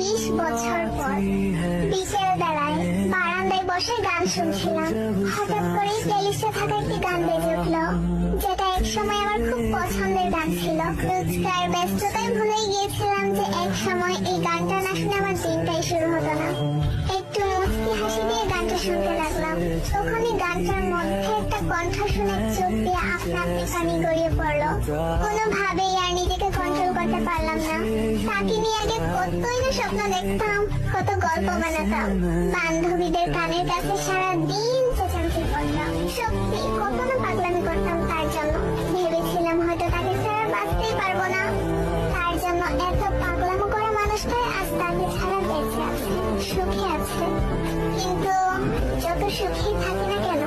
20 বছর পর বিকেল বেলায় বারান্দায় বসে গান শুনছিলাম। হঠাৎ করে প্লেলিস্টে থাকা একটি গান বেজে উঠলো, যেটা এক সময় আমার খুব পছন্দের গান ছিল। রোজকার ব্যস্ততায় ভুলেই গিয়েছিলাম যে এক সময় এই গানটা না শুনে আমার দিনটাই শুরু হতো না। একটু মুচকি হাসি দিয়ে গানটা শুনতে লাগলাম। তখনই গানটার মধ্যে একটা কণ্ঠ শুনে চোখ দিয়ে আপনা আপনি পানি গড়িয়ে পড়লো। কোনোভাবেই আর নিজেকে কন্ট্রোল করতে পারলাম না। তাকে নিয়ে আগে কতই না স্বপ্ন দেখতাম, কত গল্প বানাতাম, বান্ধবীদের কানের কাছে সারাদিন চেঁচামেচি করতাম। সত্যি কত না পাগলামি করতাম তার জন্য। ভেবেছিলাম হয়তো তাকে ছাড়া বাঁচতেই পারবো না। তার জন্য এত পাগলামো করা মানুষটাই আজ তাকে ছাড়া বেঁচে আছে, সুখে আছে। কিন্তু যত সুখী থাকি না কেন,